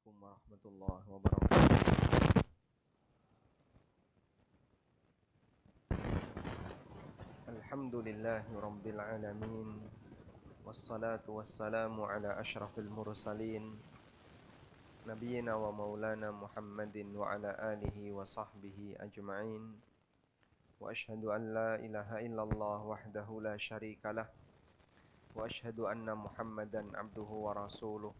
Assalamualaikum warahmatullahi wabarakatuh. Alhamdulillahi rabbil alamin. Wassalatu wassalamu ala ashrafil mursalin Nabiyyina wa maulana Muhammadin wa ala alihi wa sahbihi ajma'in. Wa ashhadu an la ilaha illallah wahdahu la syarikalah. Wa ashhadu anna Muhammadan abduhu wa rasuluh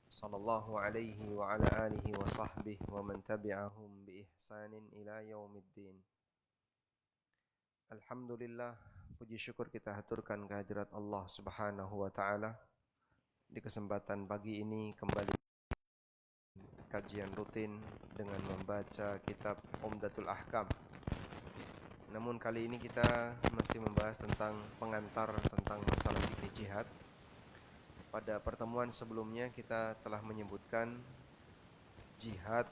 sallallahu alaihi wa ala alihi wa sahbihi wa man tabi'ahum bi ihsanin ila yaumiddin. Alhamdulillah, puji syukur kita haturkan kehadirat Allah Subhanahu wa taala. Di kesempatan pagi ini kembali kajian rutin dengan membaca kitab Umdatul Ahkam. Namun kali ini kita masih membahas tentang pengantar tentang masalah fikih jihad. Pada pertemuan sebelumnya kita telah menyebutkan jihad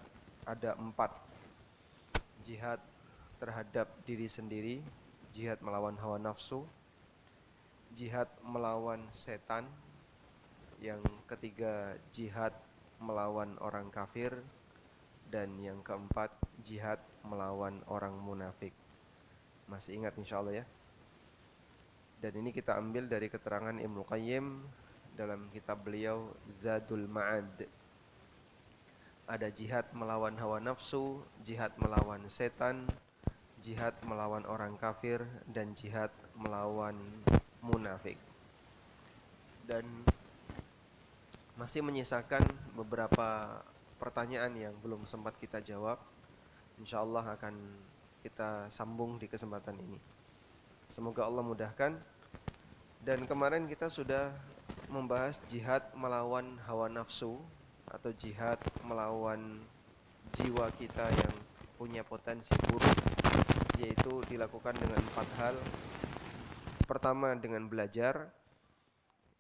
ada 4. Jihad terhadap diri sendiri, jihad melawan hawa nafsu, jihad melawan setan, yang ketiga jihad melawan orang kafir, dan yang keempat jihad melawan orang munafik. Masih ingat insyaallah ya? Dan ini kita ambil dari keterangan Ibnu Qayyim dalam kitab beliau Zadul Ma'ad. Ada jihad melawan hawa nafsu, jihad melawan setan, jihad melawan orang kafir, dan jihad melawan munafik. Dan masih menyisakan beberapa pertanyaan yang belum sempat kita jawab. InsyaAllah akan kita sambung di kesempatan ini. Semoga Allah mudahkan. Dan kemarin kita sudah membahas jihad melawan hawa nafsu atau jihad melawan jiwa kita yang punya potensi buruk, yaitu dilakukan dengan 4 hal. Pertama, dengan belajar.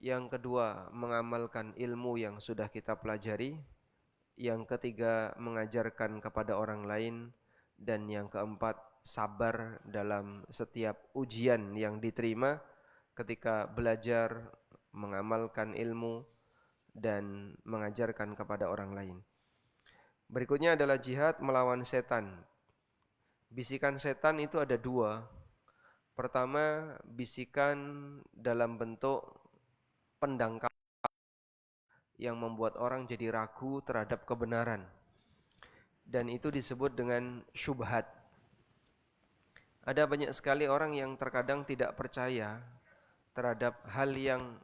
Yang kedua, mengamalkan ilmu yang sudah kita pelajari. Yang ketiga, mengajarkan kepada orang lain. Dan yang keempat, sabar dalam setiap ujian yang diterima ketika belajar, mengamalkan ilmu, dan mengajarkan kepada orang lain. Berikutnya adalah jihad melawan setan. Bisikan setan itu ada 2. Pertama, bisikan dalam bentuk pendangkal yang membuat orang jadi ragu terhadap kebenaran. Dan itu disebut dengan syubhat. Ada banyak sekali orang yang terkadang tidak percaya terhadap hal yang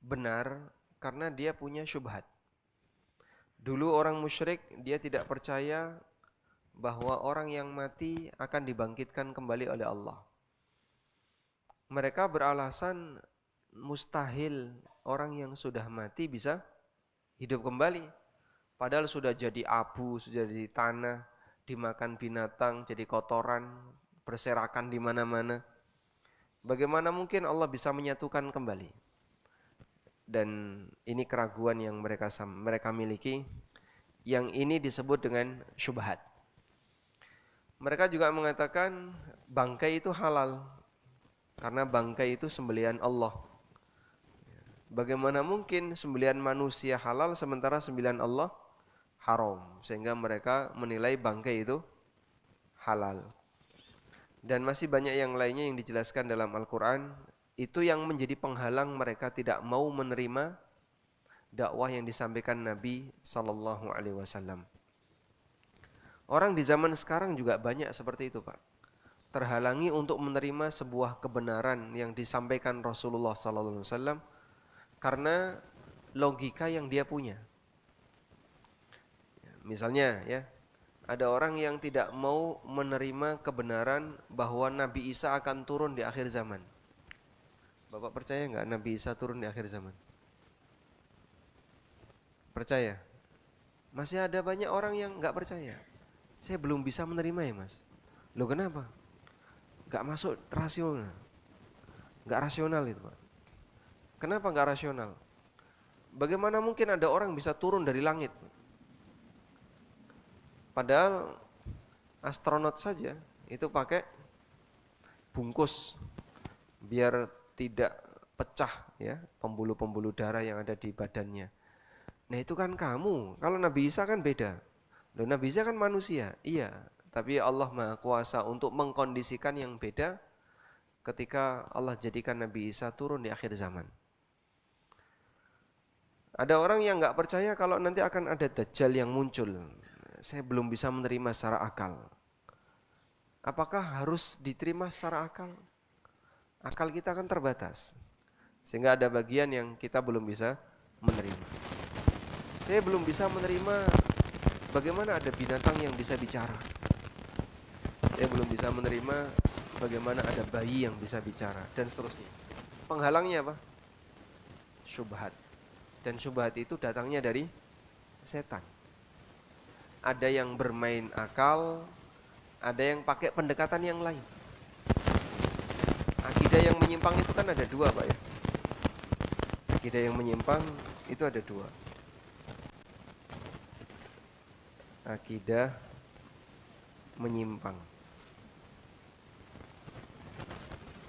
benar karena dia punya syubhat. Dulu orang musyrik dia tidak percaya bahwa orang yang mati akan dibangkitkan kembali oleh Allah. Mereka beralasan mustahil orang yang sudah mati bisa hidup kembali. Padahal sudah jadi abu, sudah jadi tanah, dimakan binatang, jadi kotoran, berserakan di mana-mana. Bagaimana mungkin Allah bisa menyatukan kembali? Dan ini keraguan yang mereka miliki. Yang ini disebut dengan syubhat. Mereka juga mengatakan bangkai itu halal karena bangkai itu sembelihan Allah. Bagaimana mungkin sembelihan manusia halal sementara sembelihan Allah haram? Sehingga mereka menilai bangkai itu halal. Dan masih banyak yang lainnya yang dijelaskan dalam Al-Quran. Itu yang menjadi penghalang mereka tidak mau menerima dakwah yang disampaikan Nabi SAW. Orang di zaman sekarang juga banyak seperti itu, Pak. Terhalangi untuk menerima sebuah kebenaran yang disampaikan Rasulullah SAW karena logika yang dia punya. Misalnya ya, ada orang yang tidak mau menerima kebenaran bahwa Nabi Isa akan turun di akhir zaman. Bapak percaya nggak Nabi Isa turun di akhir zaman? Percaya? Masih ada banyak orang yang nggak percaya. Saya belum bisa menerima ya mas. Loh kenapa? Nggak masuk rasional. Nggak rasional itu Pak. Kenapa nggak rasional? Bagaimana mungkin ada orang bisa turun dari langit? Padahal astronot saja itu pakai bungkus biar tidak pecah ya pembuluh-pembuluh darah yang ada di badannya. Nah itu kan kamu. Kalau Nabi Isa kan beda. Loh, Nabi Isa kan manusia. Iya. Tapi Allah Maha Kuasa untuk mengkondisikan yang beda ketika Allah jadikan Nabi Isa turun di akhir zaman. Ada orang yang nggak percaya kalau nanti akan ada Dajjal yang muncul. Saya belum bisa menerima secara akal. Apakah harus diterima secara akal? Akal kita kan terbatas. Sehingga ada bagian yang kita belum bisa menerima. Saya belum bisa menerima bagaimana ada binatang yang bisa bicara. Saya belum bisa menerima bagaimana ada bayi yang bisa bicara, dan seterusnya. Penghalangnya apa? Syubhat. Dan syubhat itu datangnya dari setan. Ada yang bermain akal, ada yang pakai pendekatan yang lain. Akidah yang menyimpang itu kan ada dua, Pak ya. Akidah yang menyimpang itu ada dua. Akidah menyimpang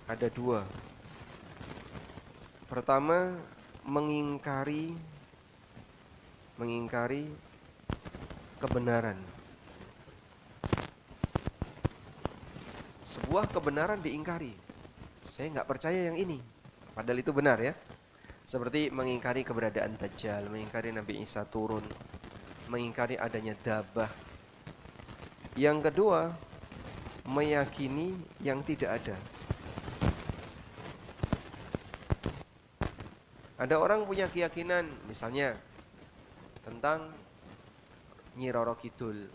ada dua. Pertama, mengingkari kebenaran. Sebuah kebenaran diingkari. Saya nggak percaya yang ini, padahal itu benar ya. Seperti mengingkari keberadaan Dajjal, mengingkari Nabi Isa turun, mengingkari adanya dabah. Yang kedua, meyakini yang tidak ada. Ada orang punya keyakinan misalnya tentang Nyi Roro Kidul.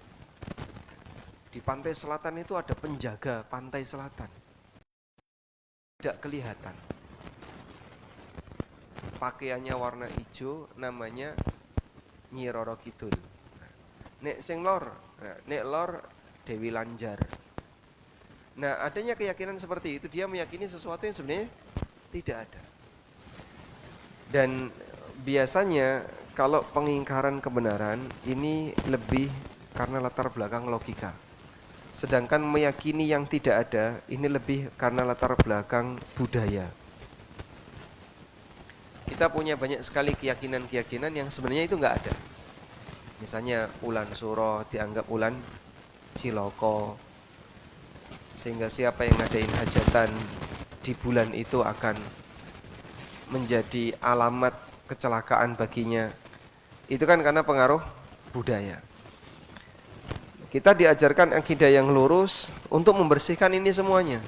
Di pantai selatan itu ada penjaga pantai selatan. Tidak kelihatan. Pakaiannya warna hijau, namanya Nyi Roro Kidul. Nek sing lor, nek lor Dewi Lanjar. Nah, adanya keyakinan seperti itu, dia meyakini sesuatu yang sebenarnya tidak ada. Dan biasanya kalau pengingkaran kebenaran ini lebih karena latar belakang logika. Sedangkan meyakini yang tidak ada ini lebih karena latar belakang budaya. Kita punya banyak sekali keyakinan-keyakinan yang sebenarnya itu nggak ada. Misalnya ulan suro dianggap ulan ciloko, sehingga siapa yang ngadain hajatan di bulan itu akan menjadi alamat kecelakaan baginya. Itu kan karena pengaruh budaya. Kita diajarkan akidah yang lurus untuk membersihkan ini semuanya.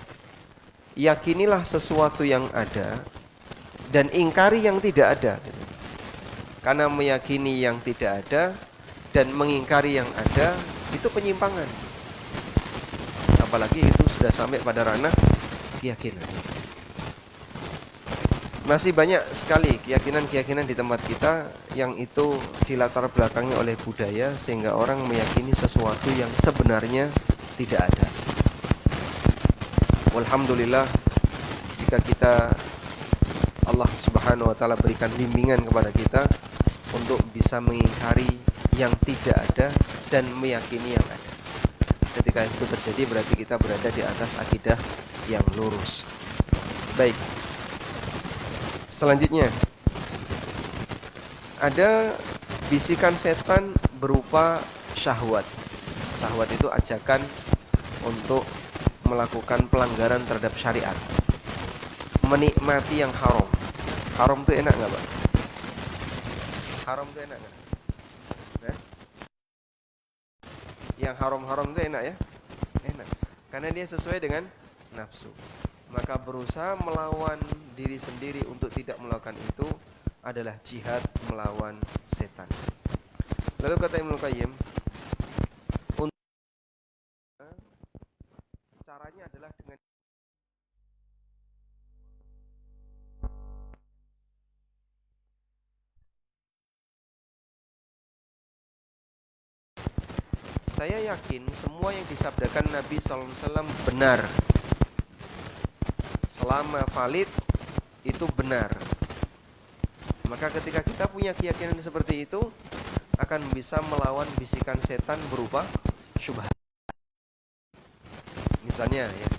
Yakinilah sesuatu yang ada dan ingkari yang tidak ada. Karena meyakini yang tidak ada dan mengingkari yang ada itu penyimpangan. Apalagi itu sudah sampai pada ranah keyakinan. Masih banyak sekali keyakinan-keyakinan di tempat kita yang itu dilatar belakangi oleh budaya sehingga orang meyakini sesuatu yang sebenarnya tidak ada. Walhamdulillah, jika kita Allah Subhanahu wa taala berikan bimbingan kepada kita untuk bisa mengingkari yang tidak ada dan meyakini yang ada. Ketika itu terjadi berarti kita berada di atas akidah yang lurus. Baik. Selanjutnya, ada bisikan setan berupa syahwat. Syahwat itu ajakan untuk melakukan pelanggaran terhadap syariat, menikmati yang haram. Haram itu enak nggak, Pak? Haram itu enak nggak? Yang haram-haram itu enak ya? Enak, karena dia sesuai dengan nafsu. Maka berusaha melawan diri sendiri untuk tidak melakukan itu adalah jihad melawan setan. Lalu kata Ibnu Qayyim, caranya adalah dengan saya yakin semua yang disabdakan Nabi SAW benar. Selama valid itu benar. Maka ketika kita punya keyakinan seperti itu akan bisa melawan bisikan setan berupa syubhat. Misalnya ya,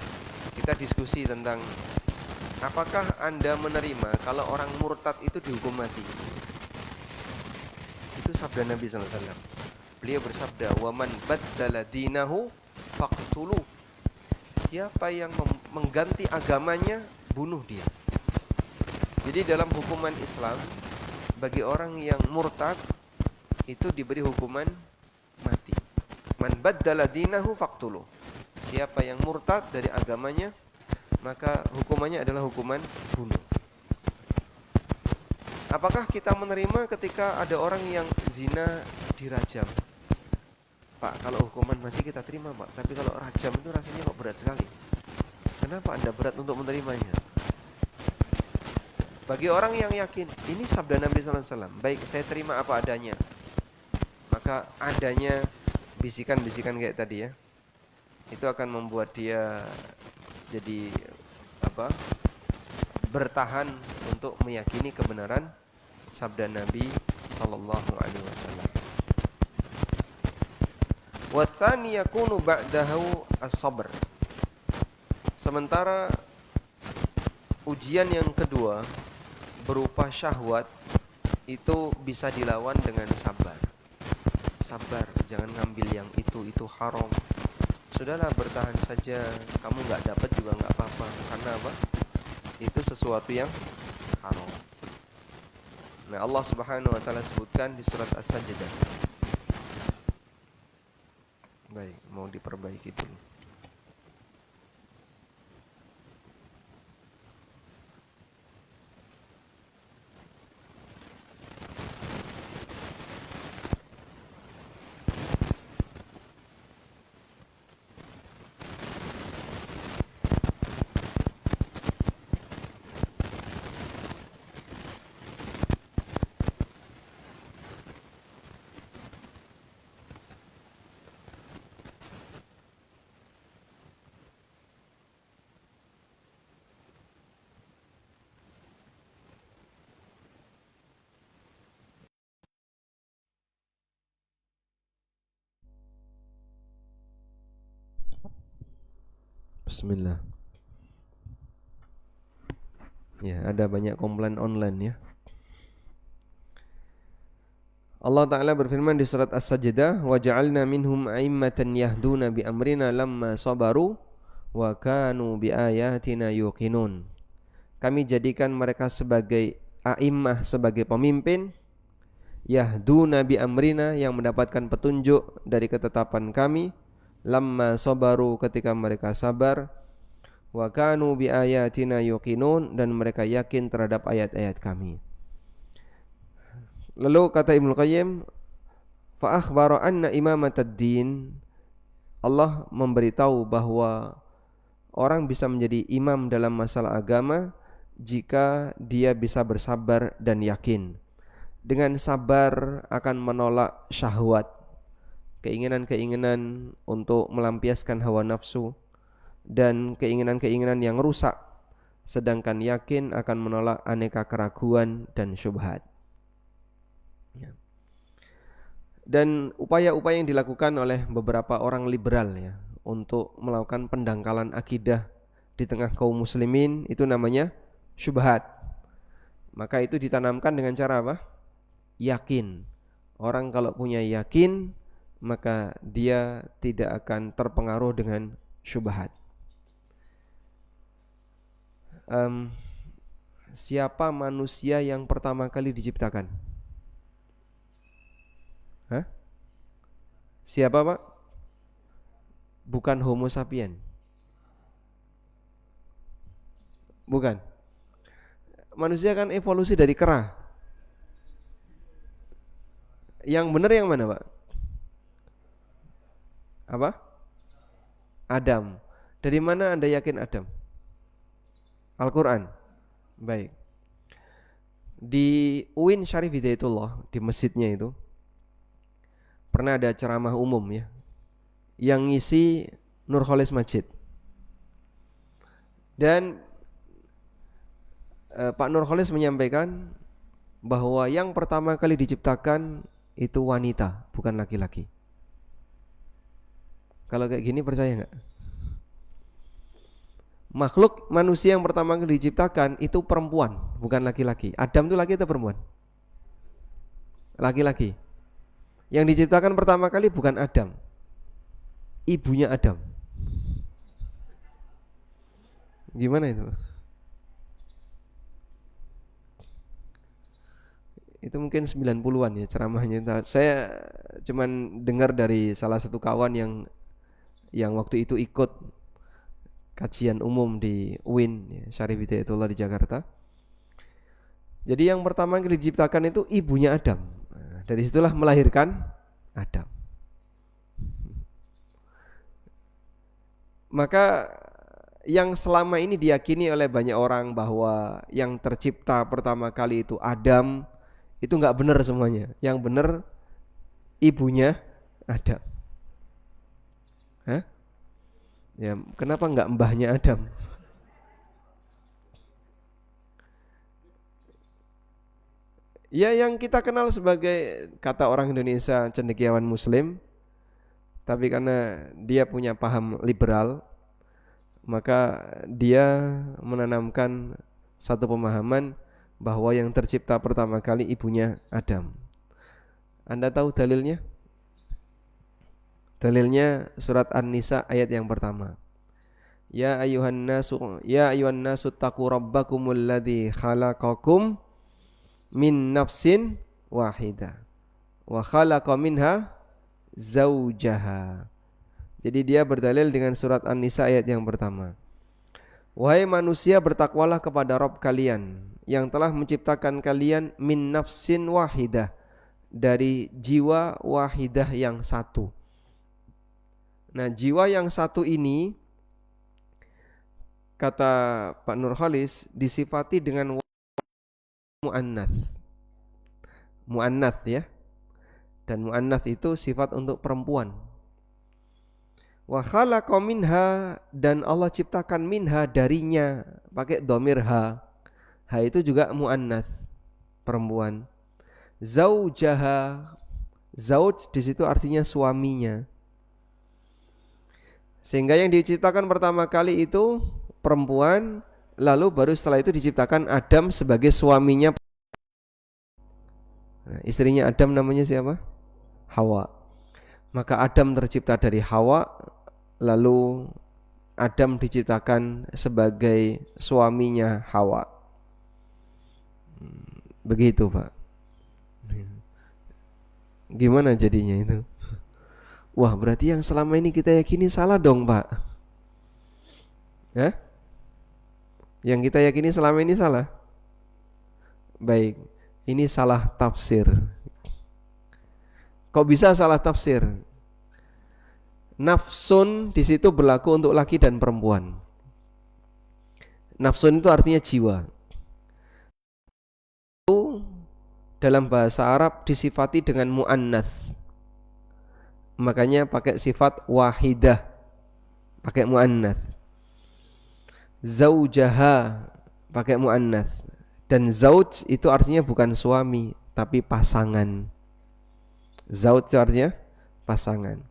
kita diskusi tentang apakah Anda menerima kalau orang murtad itu dihukum mati? Itu sabda Nabi sallallahu alaihi wasallam. Beliau bersabda, "Wa man baddala dinahu faqtulu." Siapa yang mengganti agamanya, bunuh dia. Jadi dalam hukuman Islam, bagi orang yang murtad itu diberi hukuman mati. Man baddala dinahu faqtulu. Siapa yang murtad dari agamanya, maka hukumannya adalah hukuman bunuh. Apakah kita menerima ketika ada orang yang zina dirajam? Pak, kalau hukuman mati kita terima, Pak. Tapi kalau rajam itu rasanya kok berat sekali. Kenapa Anda berat untuk menerimanya? Bagi orang yang yakin, ini sabda Nabi SAW, baik, saya terima apa adanya. Maka adanya bisikan-bisikan kayak tadi ya, itu akan membuat dia jadi bertahan untuk meyakini kebenaran sabda Nabi SAW. Wathani yakunu ba'dahu as-sabr. Sementara ujian yang kedua berupa syahwat itu bisa dilawan dengan sabar. Sabar, jangan ngambil yang itu haram. Sudahlah, bertahan saja, kamu nggak dapat juga nggak apa-apa. Karena apa? Itu sesuatu yang haram. Nah, Allah Subhanahu wa taala sebutkan di surat As-Sajdah. Baik, mau diperbaiki dulu. Bismillah. Ya, ada banyak komplain online ya. Allah Ta'ala berfirman di surat As-Sajdah, "Wa ja'alna minhum a'immatan yahduna bi amrina lamma sabaru wa kanu bi ayatina yuqinun." Kami jadikan mereka sebagai a'immah, sebagai pemimpin, yahduna bi amrina, yang mendapatkan petunjuk dari ketetapan kami, lamma sabaru, ketika mereka sabar, wa kanu bi ayatina yuqinun, dan mereka yakin terhadap ayat-ayat kami. Lalu kata Ibnu Qayyim, fa akhbara anna imamatad din, Allah memberitahu bahwa orang bisa menjadi imam dalam masalah agama jika dia bisa bersabar dan yakin. Dengan sabar akan menolak syahwat, keinginan-keinginan untuk melampiaskan hawa nafsu dan keinginan-keinginan yang rusak, sedangkan yakin akan menolak aneka keraguan dan syubhat. Dan upaya-upaya yang dilakukan oleh beberapa orang liberal ya untuk melakukan pendangkalan akidah di tengah kaum muslimin itu namanya syubhat. Maka itu ditanamkan dengan cara apa? Yakin. Orang kalau punya yakin, maka dia tidak akan terpengaruh dengan syubhat. Siapa manusia yang pertama kali diciptakan? Hah? Siapa, Pak? Bukan Homo sapien. Bukan. Manusia kan evolusi dari kera. Yang benar yang mana, Pak? Apa? Adam. Dari mana Anda yakin Adam? Al-Quran. Baik. Di UIN Syarif Hidayatullah, di masjidnya itu pernah ada ceramah umum ya, yang ngisi Nurholis Majid. Dan Pak Nurholis menyampaikan bahwa yang pertama kali diciptakan itu wanita, bukan laki-laki. Kalau kayak gini percaya nggak? Makhluk manusia yang pertama kali diciptakan itu perempuan, bukan laki-laki. Adam itu laki atau perempuan? Laki-laki. Yang diciptakan pertama kali bukan Adam, ibunya Adam. Gimana itu? Itu mungkin 90-an ya ceramahnya. Saya cuman dengar dari salah satu kawan yang waktu itu ikut kajian umum di UIN ya, Syarif Hidayatullah di Jakarta. Jadi yang pertama kali diciptakan itu ibunya Adam. Nah, dari situlah melahirkan Adam. Maka yang selama ini diyakini oleh banyak orang bahwa yang tercipta pertama kali itu Adam, itu enggak benar semuanya. Yang benar ibunya Adam. Hah? Ya, kenapa enggak mbahnya Adam? Ya, yang kita kenal sebagai kata orang Indonesia cendekiawan Muslim, tapi karena dia punya paham liberal, maka dia menanamkan satu pemahaman bahwa yang tercipta pertama kali ibunya Adam. Anda tahu dalilnya? Dalilnya surat An-Nisa ayat yang pertama. Ya ayuhan nasu taqu rabbakumul ladzi khalaqakum min nafsin wahidah wa khalaqa minha zaujaha. Jadi dia berdalil dengan surat An-Nisa ayat yang pertama. Wahai manusia, bertakwalah kepada Rabb kalian yang telah menciptakan kalian min nafsin wahidah, dari jiwa wahidah yang satu. Nah, jiwa yang satu ini, kata Pak Nurholis, disifati dengan mu'annath. Mu'annath ya. Dan mu'annath itu sifat untuk perempuan. Wa khalaqa minha, dan Allah ciptakan minha darinya, pakai dhamir ha. Ha itu juga mu'annath, perempuan. Zaujaha, zauj di situ artinya suaminya. Sehingga yang diciptakan pertama kali itu perempuan, lalu baru setelah itu diciptakan Adam sebagai suaminya. Nah, istrinya Adam namanya siapa? Hawa. Maka Adam tercipta dari Hawa, lalu Adam diciptakan sebagai suaminya Hawa. Begitu, Pak. Gimana jadinya itu? Wah, berarti yang selama ini kita yakini salah dong, Pak. Hah? Yang kita yakini selama ini salah? Baik, ini salah tafsir. Kok bisa salah tafsir? Nafsun di situ berlaku untuk laki dan perempuan. Nafsun itu artinya jiwa. Itu dalam bahasa Arab disifati dengan mu'annath. Makanya pakai sifat wahidah, pakai mu'annath. Zaujaha pakai mu'annath. Dan zauj itu artinya bukan suami, tapi pasangan. Zauj itu artinya pasangan.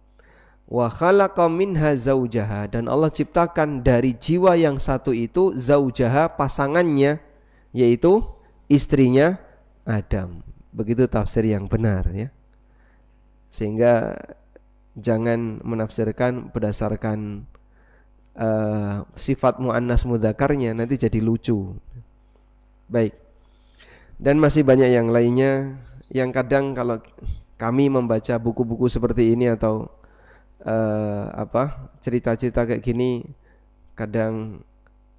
Wa khalaqa minha zaujaha, dan Allah ciptakan dari jiwa yang satu itu zaujaha, pasangannya, yaitu istrinya Adam. Begitu tafsir yang benar ya. Sehingga jangan menafsirkan berdasarkan sifat muannas mudzakarnya, nanti jadi lucu. Baik. Dan masih banyak yang lainnya yang kadang kalau kami membaca buku-buku seperti ini atau cerita-cerita kayak gini, kadang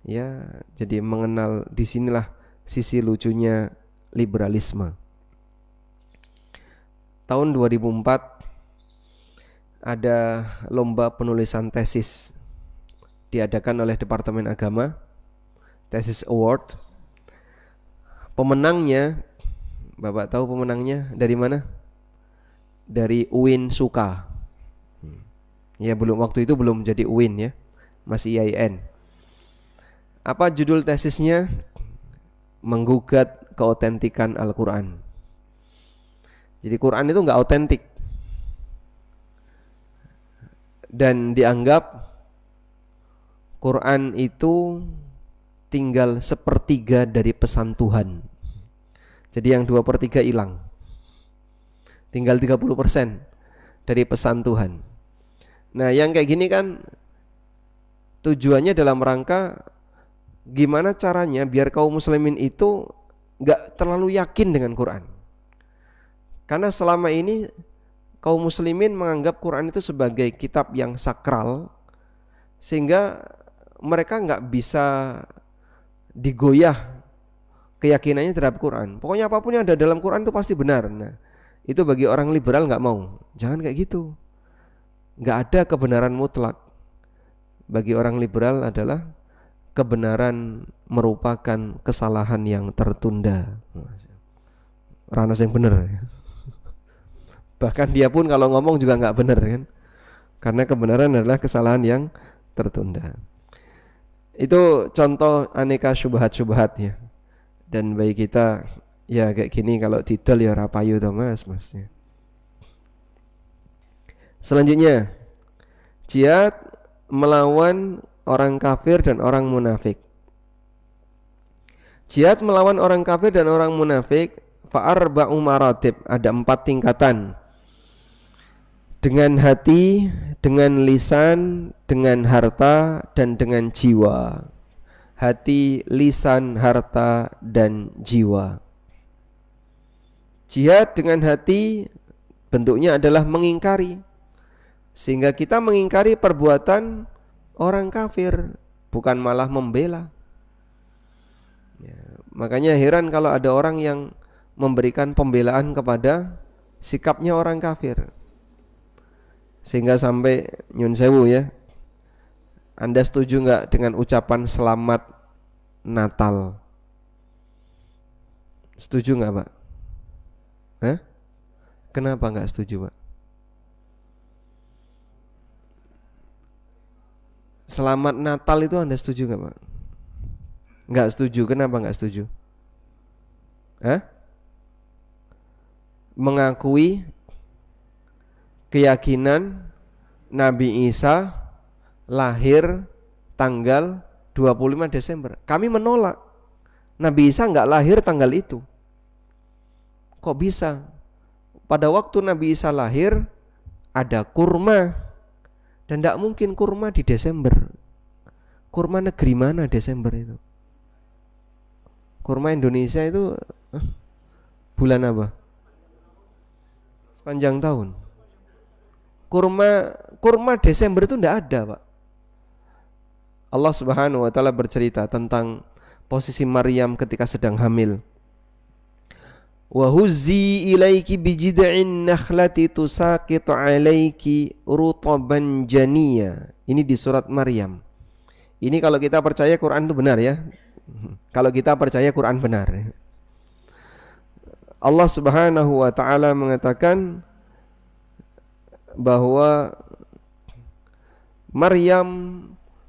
ya jadi mengenal disinilah sisi lucunya liberalisme. Tahun 2004 ada lomba penulisan tesis diadakan oleh Departemen Agama, Tesis Award. Pemenangnya, Bapak tahu pemenangnya dari mana? Dari UIN Suka. Ya, belum, waktu itu belum jadi UIN ya, masih IAIN. Apa judul tesisnya? Menggugat keotentikan Al-Quran. Jadi Quran itu enggak otentik, dan dianggap Quran itu tinggal 1/3 dari pesan Tuhan. Jadi yang 2/3 hilang, Tinggal 30% dari pesan Tuhan. Nah, yang kayak gini kan tujuannya dalam rangka gimana caranya biar kaum muslimin itu gak terlalu yakin dengan Quran. Karena selama ini kaum muslimin menganggap Quran itu sebagai kitab yang sakral, sehingga mereka gak bisa digoyah keyakinannya terhadap Quran. Pokoknya apapun yang ada dalam Quran itu pasti benar. Nah, itu bagi orang liberal gak mau. Jangan kayak gitu. Gak ada kebenaran mutlak. Bagi orang liberal adalah kebenaran merupakan kesalahan yang tertunda. Ranos yang benar. Bahkan dia pun kalau ngomong juga gak benar kan. Karena kebenaran adalah kesalahan yang tertunda. Itu contoh aneka syubhat-syubhat ya. Dan bagi kita ya kayak gini kalau didol ya rapayu toh masnya. Selanjutnya, jihad melawan orang kafir dan orang munafik. Jihad melawan orang kafir dan orang munafik fa'arba'u maratib, ada 4 tingkatan. Dengan hati, dengan lisan, dengan harta, dan dengan jiwa. Hati, lisan, harta, dan jiwa. Jihad dengan hati bentuknya adalah mengingkari, sehingga kita mengingkari perbuatan orang kafir, bukan malah membela ya. Makanya heran kalau ada orang yang memberikan pembelaan kepada sikapnya orang kafir, sehingga sampai nyun sewu ya, Anda setuju gak dengan ucapan selamat Natal? Setuju gak Pak? Hah? Kenapa gak setuju Pak? Selamat Natal itu Anda setuju gak Pak? Gak setuju, kenapa gak setuju? Hah? Mengakui keyakinan Nabi Isa lahir tanggal 25 Desember. Kami menolak. Nabi Isa gak lahir tanggal itu. Kok bisa? Pada waktu Nabi Isa lahir ada kurma. Dan tidak mungkin kurma di Desember. Kurma negeri mana Desember itu? Kurma Indonesia itu bulan apa? Sepanjang tahun. Kurma Desember itu tidak ada Pak. Allah Subhanahu wa ta'ala bercerita tentang posisi Maryam ketika sedang hamil. Wa huzzi ilaiki bijid'in nakhlati tusaqitu alaiki rutaban janiyya. Ini di surat Maryam. Ini kalau kita percaya Quran itu benar ya. Kalau kita percaya Quran benar. Allah Subhanahu wa ta'ala mengatakan bahwa Maryam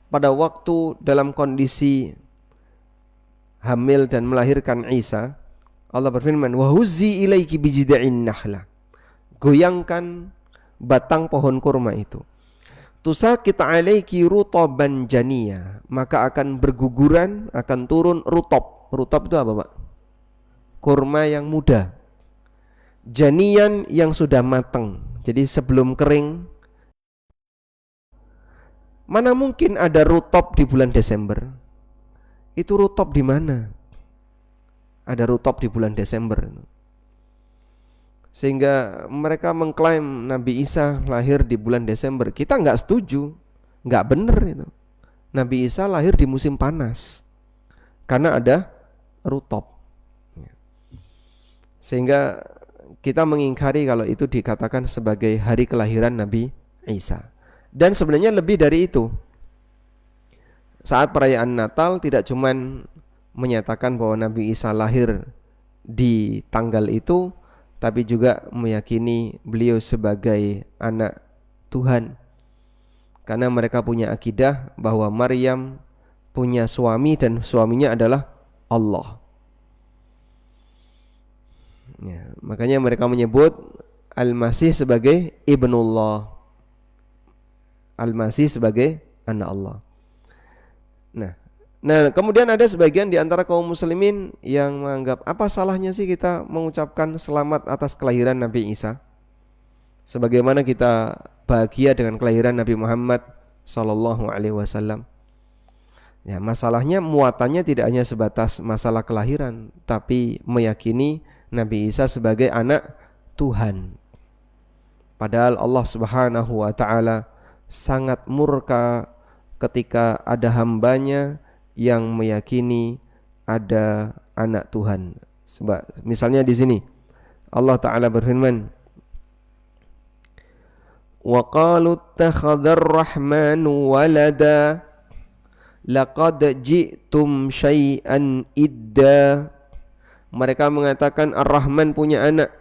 pada waktu dalam kondisi hamil dan melahirkan Isa, Allah berfirman, wa huzzi ilaiki bijid'in nakhlah. Goyangkan batang pohon kurma itu. Tusaqit alaiki rutaban janiyya, maka akan berguguran, akan turun rutab. Rutab itu apa, Pak? Kurma yang muda. Janiyan yang sudah matang. Jadi sebelum kering. Mana mungkin ada rutab di bulan Desember? Itu rutab di mana? Ada rutab di bulan Desember. Sehingga mereka mengklaim Nabi Isa lahir di bulan Desember. Kita enggak setuju. Enggak benar itu. Nabi Isa lahir di musim panas. Karena ada rutab. Sehingga kita mengingkari kalau itu dikatakan sebagai hari kelahiran Nabi Isa. Dan sebenarnya lebih dari itu. Saat perayaan Natal tidak cuman menyatakan bahwa Nabi Isa lahir di tanggal itu, tapi juga meyakini beliau sebagai anak Tuhan. Karena mereka punya akidah bahwa Maryam punya suami dan suaminya adalah Allah. Ya, makanya mereka menyebut Al-Masih sebagai Ibnullah, Al-Masih sebagai anak Allah. Nah, kemudian ada sebagian di antara kaum muslimin yang menganggap apa salahnya sih kita mengucapkan selamat atas kelahiran Nabi Isa? sebagaimana kita bahagia dengan kelahiran Nabi Muhammad sallallahu alaihi wasallam. Ya, masalahnya muatannya tidak hanya sebatas masalah kelahiran, tapi meyakini Nabi Isa sebagai anak Tuhan. Padahal Allah Subhanahu wa taala sangat murka ketika ada hambanya yang meyakini ada anak Tuhan. Sebab misalnya di sini Allah taala berfirman, "Wa qalu ittakhadhar rahmanu walada laqad ji'tum syai'an idda." Mereka mengatakan Ar-Rahman punya anak.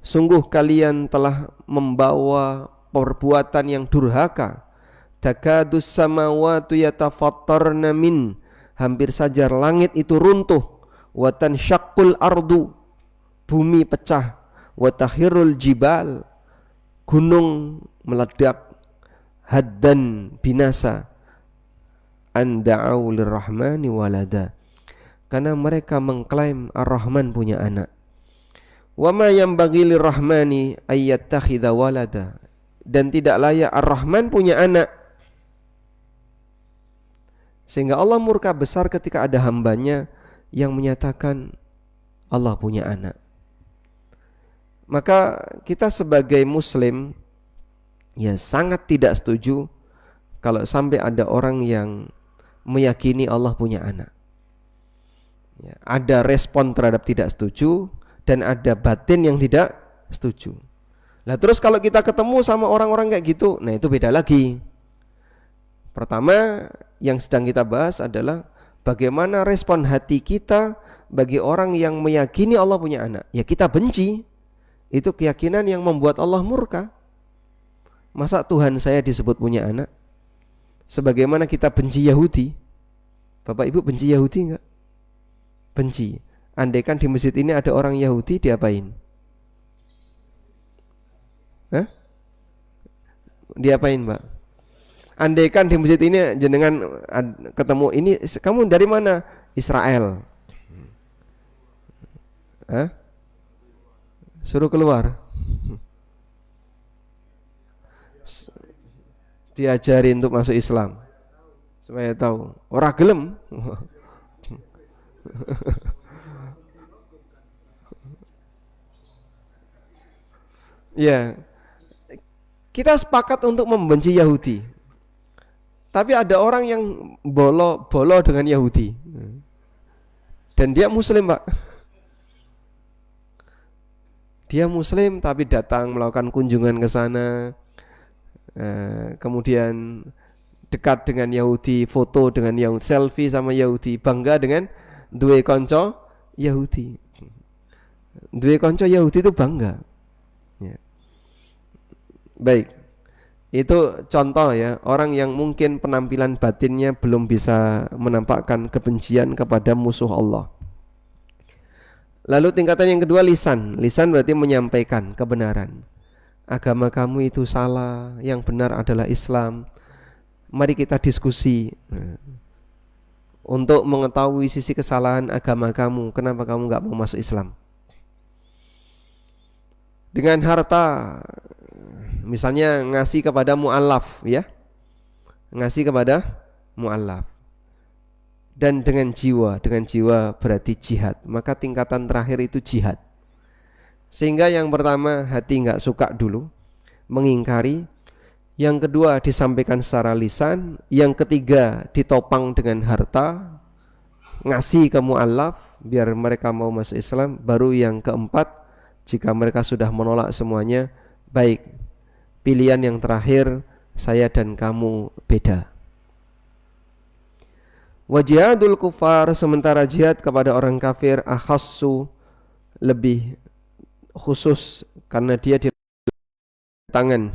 Sungguh kalian telah membawa perbuatan yang durhaka. Takadus samawati yatafattarna min, hampir saja langit itu runtuh. Wa tanshaqqul ardu, bumi pecah. Wa tahirul jibal, gunung meledak. Haddan, binasa. An da'au lirrahmani walada, karena mereka mengklaim Ar-Rahman punya anak. Wa ma yanbaghi lirrahmani ayyattakhidha walada, dan tidak layak Ar-Rahman punya anak. Sehingga Allah murka besar ketika ada hambanya yang menyatakan Allah punya anak. Maka kita sebagai muslim ya sangat tidak setuju kalau sampai ada orang yang meyakini Allah punya anak. Ya, ada respon terhadap tidak setuju dan ada batin yang tidak setuju. Nah terus kalau kita ketemu sama orang-orang kayak gitu, nah itu beda lagi. Pertama yang sedang kita bahas adalah bagaimana respon hati kita bagi orang yang meyakini Allah punya anak. Ya kita benci. Itu keyakinan yang membuat Allah murka. Masa Tuhan saya disebut punya anak? Sebagaimana kita benci Yahudi. Bapak Ibu benci Yahudi enggak? Benci. Andaikan di masjid ini ada orang Yahudi, diapain? Hah? Diapain, Mbak? Andaikan di masjid ini jenengan ketemu ini, kamu dari mana? Israel. Hah? Suruh keluar. Diajari untuk masuk Islam supaya tahu. Ora gelem. Ya, kita sepakat untuk membenci Yahudi. Tapi ada orang yang bolo dengan Yahudi. Dan dia muslim, Pak. Dia muslim tapi datang melakukan kunjungan ke sana. Kemudian dekat dengan Yahudi, foto dengan Yahudi, selfie sama Yahudi, bangga dengan duwe konco Yahudi. Duwe konco Yahudi itu bangga. Ya. Baik. Itu contoh ya, orang yang mungkin penampilan batinnya belum bisa menampakkan kebencian kepada musuh Allah. Lalu tingkatan yang kedua lisan. Lisan berarti menyampaikan kebenaran. Agama kamu itu salah, yang benar adalah Islam. Mari kita diskusi untuk mengetahui sisi kesalahan agama kamu. Kenapa kamu gak mau masuk Islam? Dengan harta, misalnya ngasih kepada mu'allaf ya, ngasih kepada mu'allaf. Dan dengan jiwa berarti jihad. Maka tingkatan terakhir itu jihad. Sehingga yang pertama hati gak suka dulu, mengingkari. Yang kedua disampaikan secara lisan. Yang ketiga ditopang dengan harta, ngasih ke mu'allaf biar mereka mau masuk Islam. Baru yang keempat, jika mereka sudah menolak semuanya, baik, pilihan yang terakhir saya dan kamu beda. Wa jihadul kufar, sementara jihad kepada orang kafir akhassu, lebih khusus karena dia di tangan.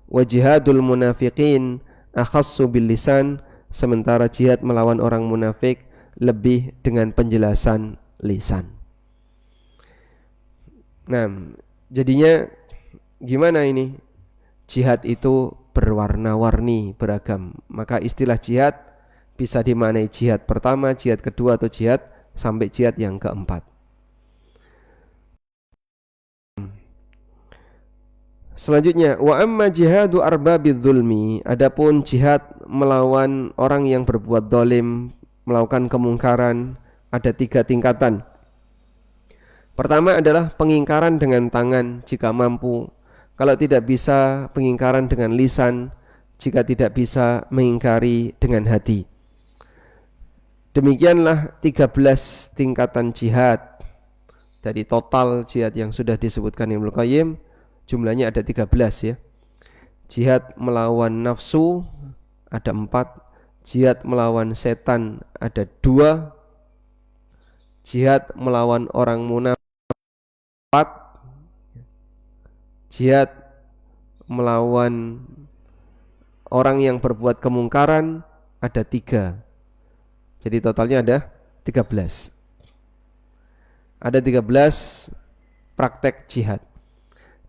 Wa jihadul munafiqin akhassu bil lisan, sementara jihad melawan orang munafik lebih dengan penjelasan lisan. Nah, jadinya gimana ini? Jihad itu berwarna-warni, beragam. Maka istilah jihad bisa dimaknai jihad pertama, jihad kedua, atau jihad sampai jihad yang keempat. Selanjutnya, wa amma jihadu arbabiz zulmi, adapun jihad melawan orang yang berbuat zalim, melakukan kemungkaran, ada 3 tingkatan. Pertama adalah pengingkaran dengan tangan jika mampu. Kalau tidak bisa, pengingkaran dengan lisan. Jika tidak bisa, mengingkari dengan hati. Demikianlah 13 tingkatan jihad. Dari total jihad yang sudah disebutkan Ibnu Qayyim, jumlahnya ada 13 ya. Jihad melawan nafsu ada 4. Jihad melawan setan ada 2. Jihad melawan orang munafik 4. Jihad melawan orang yang berbuat kemungkaran ada 3. Jadi totalnya ada 13. Ada 13 praktek jihad.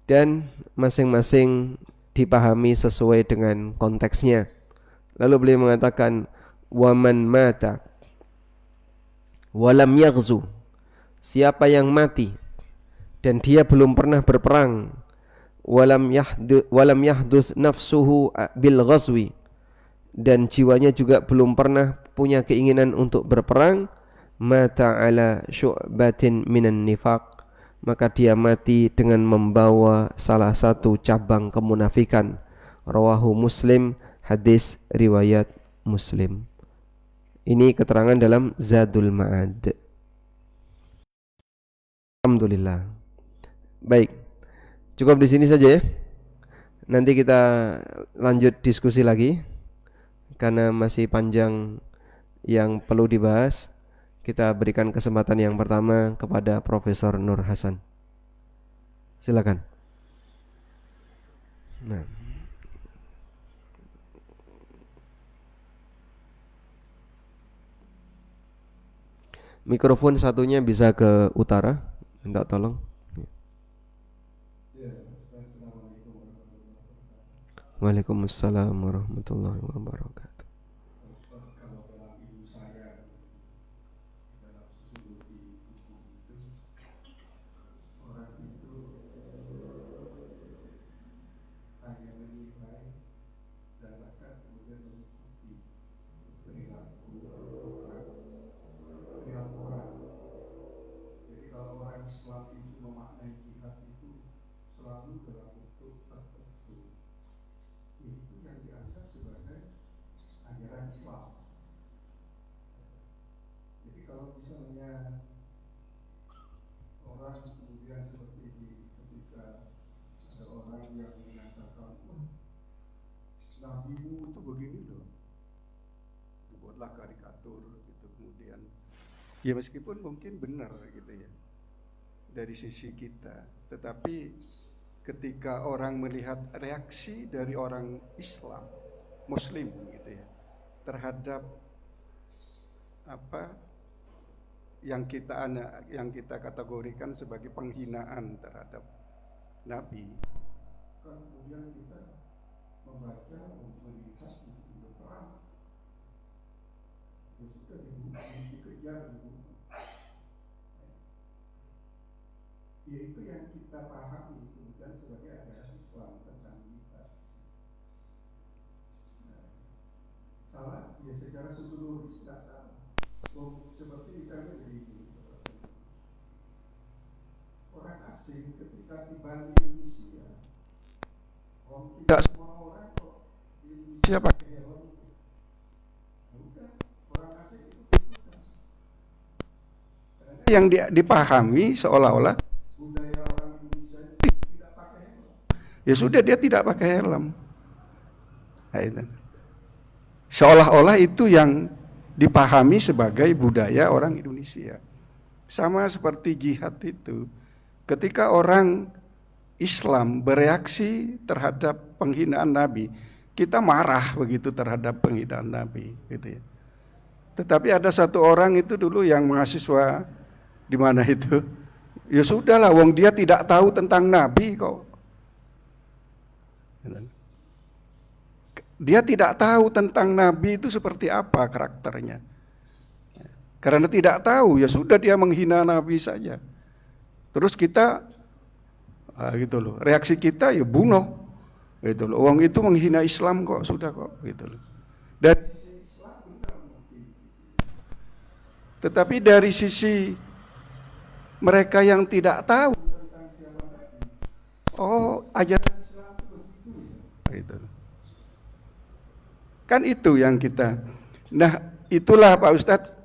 Dan masing-masing dipahami sesuai dengan konteksnya. Lalu beliau mengatakan, waman mata walam yaghzu, siapa yang mati dan dia belum pernah berperang, walam yahdus nafsuhu bil ghazwi, dan jiwanya juga belum pernah punya keinginan untuk berperang, mata ala syu'batin minan nifaq, maka dia mati dengan membawa salah satu cabang kemunafikan. Rawahu Muslim, hadis riwayat Muslim. Ini keterangan dalam Zadul Ma'ad. Alhamdulillah. Baik, cukup di sini saja ya. Nanti kita lanjut diskusi lagi karena masih panjang yang perlu dibahas. Kita berikan kesempatan yang pertama kepada Profesor Nur Hasan. Silakan. Nah, mikrofon satunya bisa ke utara, minta tolong. Waalaikumsalam warahmatullahi wabarakatuh. Nabimu itu begini loh, dibuatlah karikatur gitu, kemudian ya meskipun mungkin benar gitu ya dari sisi kita, tetapi ketika orang melihat reaksi dari orang Islam, Muslim gitu ya, terhadap apa yang kita kategorikan sebagai penghinaan terhadap Nabi, kan kemudian kita membaca, melihat, berperang, ya sudah dikejar, ya itu yang kita pahami kemudian sebagai ajaran Islam tentang kita. Salah, ya secara sosiologis tidak salah. Seperti misalnya begini, orang asing ketika tiba di Indonesia, tidak semua orang kok di Indonesia pakai helm. Bukan, orang asing itu bukan. Yang dipahami seolah-olah budaya orang Indonesia itu tidak pakai helm. Ya sudah, dia tidak pakai helm. Nah, itu. Seolah-olah itu yang dipahami sebagai budaya orang Indonesia. Sama seperti jihad itu. Ketika orang Islam bereaksi terhadap penghinaan Nabi, kita marah begitu terhadap penghinaan Nabi, gitu ya. Tetapi ada satu orang itu dulu yang mahasiswa di mana itu, ya sudahlah, wong dia tidak tahu tentang Nabi kok. Dia tidak tahu tentang Nabi itu seperti apa karakternya. Karena tidak tahu, ya sudah dia menghina Nabi saja. Terus kita gitu loh. Reaksi kita ya bunuh, gitu loh. Wong itu menghina Islam kok, sudah kok, gitu loh. Dan tetapi dari sisi mereka yang tidak tahu, oh ajaran Islam itu begitu ya, gitu loh. Kan itu yang kita. Nah, itulah Pak Ustadz.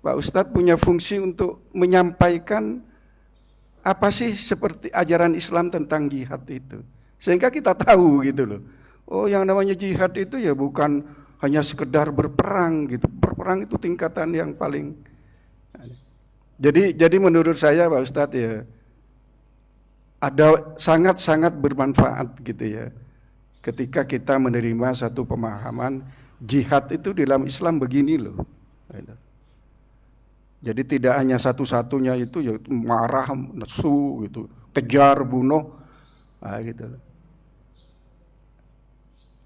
Pak Ustadz punya fungsi untuk menyampaikan apa sih seperti ajaran Islam tentang jihad itu. Sehingga kita tahu gitu loh. Oh, yang namanya jihad itu ya bukan hanya sekedar berperang gitu. Berperang itu tingkatan yang paling. Jadi menurut saya Pak Ustadz ya, ada sangat-sangat bermanfaat gitu ya, ketika kita menerima satu pemahaman jihad itu di dalam Islam begini loh. Jadi tidak hanya satu-satunya itu ya marah, nesu gitu, kejar, bunuh, gitu.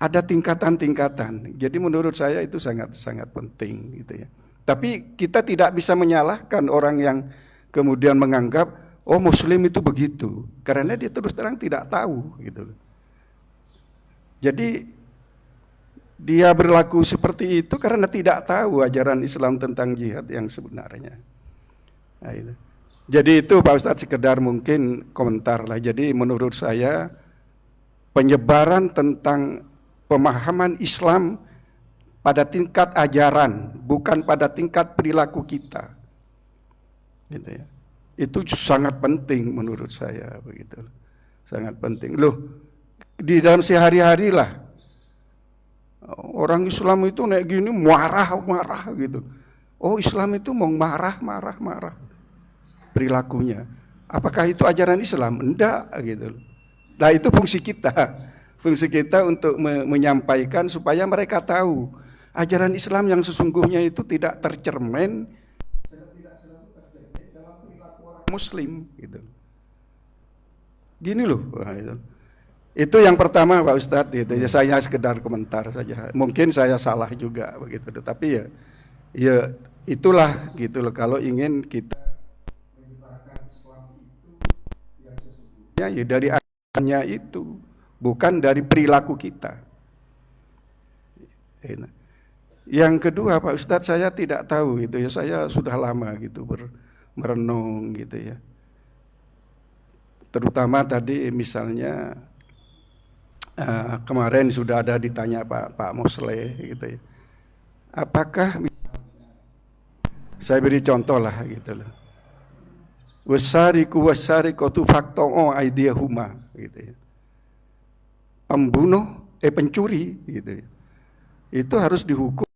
Ada tingkatan-tingkatan. Jadi menurut saya itu sangat-sangat penting gitu ya. Tapi kita tidak bisa menyalahkan orang yang kemudian menganggap oh Muslim itu begitu, karena dia terus terang tidak tahu gitu. Jadi dia berlaku seperti itu karena tidak tahu ajaran Islam tentang jihad yang sebenarnya. Nah, itu. Jadi itu Pak Ustadz sekedar mungkin komentar lah. Jadi menurut saya penyebaran tentang pemahaman Islam pada tingkat ajaran, bukan pada tingkat perilaku kita, gitu ya. Itu sangat penting menurut saya, begitu. Sangat penting. Loh, di dalam sehari-hari lah orang Islam itu naik gini marah gitu. Oh, Islam itu mau marah perilakunya. Apakah itu ajaran Islam? Enggak gitu. Nah, itu fungsi kita. Fungsi kita untuk menyampaikan supaya mereka tahu ajaran Islam yang sesungguhnya itu tidak tercermin dalam perilaku orang Muslim gitu. Gini loh. Itu yang pertama Pak Ustadz gitu. Ya saya sekedar komentar saja. Mungkin saya salah juga begitu. Tapi ya itulah gitu loh. Kalau ingin kita menyebarkan Islam itu yang sesungguhnya ya dari ajarannya itu, bukan dari perilaku kita. Yang kedua Pak Ustadz, saya tidak tahu gitu ya. Saya sudah lama gitu merenung gitu ya. Terutama tadi misalnya kemarin sudah ada ditanya Pak Mosleh gitu ya. Apakah misalnya, saya beri contoh lah gitu loh. Wasariku wasariqatu faqta'u aydiyahuma gitu ya. Pencuri gitu ya. Itu harus dihukum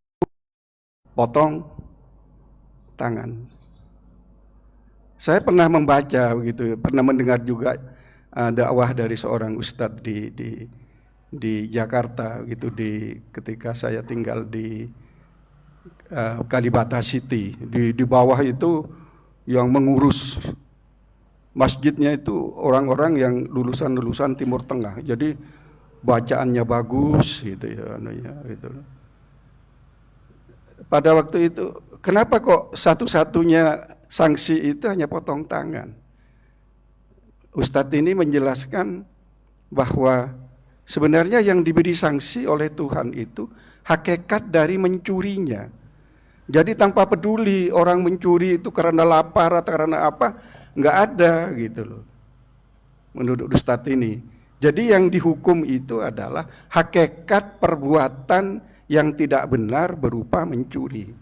potong tangan. Saya pernah membaca begitu, pernah mendengar juga dakwah dari seorang ustadz di Jakarta gitu, ketika saya tinggal di Kalibata City. Di bawah itu yang mengurus masjidnya itu orang-orang yang lulusan Timur Tengah. Jadi bacaannya bagus gitu ya, gitu. Pada waktu itu, kenapa kok satu-satunya sanksi itu hanya potong tangan? Ustadz ini menjelaskan bahwa sebenarnya yang diberi sanksi oleh Tuhan itu hakikat dari mencurinya. Jadi tanpa peduli orang mencuri itu karena lapar atau karena apa, nggak ada gitu loh. Menurut Ustadz ini. Jadi yang dihukum itu adalah hakikat perbuatan yang tidak benar berupa mencuri.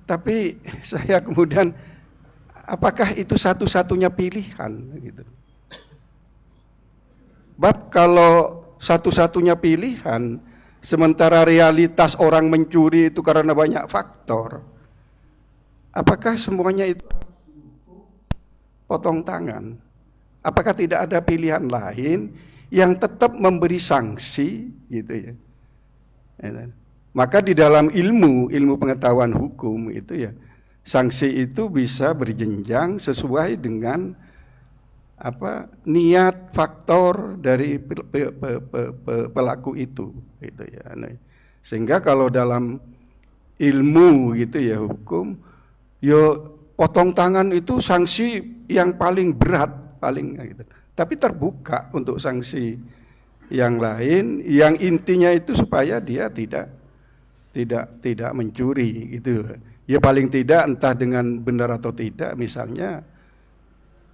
Tapi saya kemudian, apakah itu satu-satunya pilihan? Gitu. Bab kalau satu-satunya pilihan, sementara realitas orang mencuri itu karena banyak faktor, apakah semuanya itu potong tangan? Apakah tidak ada pilihan lain yang tetap memberi sanksi gitu ya? Maka di dalam ilmu pengetahuan hukum itu ya, sanksi itu bisa berjenjang sesuai dengan niat faktor dari pelaku itu gitu ya. Sehingga kalau dalam ilmu gitu ya hukum, potong tangan itu sanksi yang paling berat paling gitu. Tapi terbuka untuk sanksi yang lain, yang intinya itu supaya dia tidak mencuri gitu. Ya paling tidak entah dengan benar atau tidak, misalnya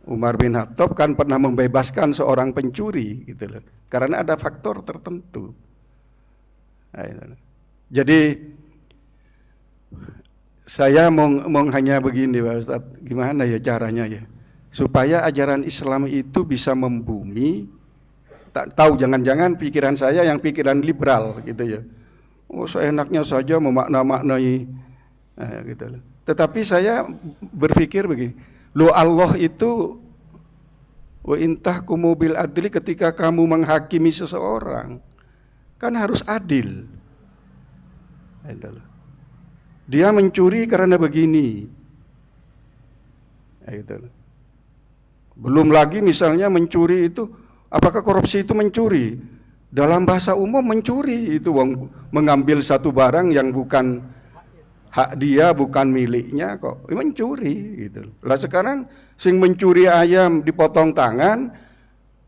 Umar bin Khattab kan pernah membebaskan seorang pencuri gitu loh. Karena ada faktor tertentu. Nah, itu. Jadi saya mau hanya begini Pak Ustadz, gimana ya caranya ya supaya ajaran Islam itu bisa membumi. Tak tahu, jangan-jangan pikiran saya yang pikiran liberal gitu ya. Oh, seenaknya saja memakna-maknai gitu loh. Tetapi saya berpikir begini, lo Allah itu wa intahkumu bil adli, ketika kamu menghakimi seseorang kan harus adil. Gitu loh. Dia mencuri karena begini. Gitu loh. Belum lagi misalnya mencuri itu, apakah korupsi itu mencuri? Dalam bahasa umum mencuri itu mengambil satu barang yang bukan hak dia, bukan miliknya kok. Mencuri gitu. Lah sekarang sing mencuri ayam dipotong tangan,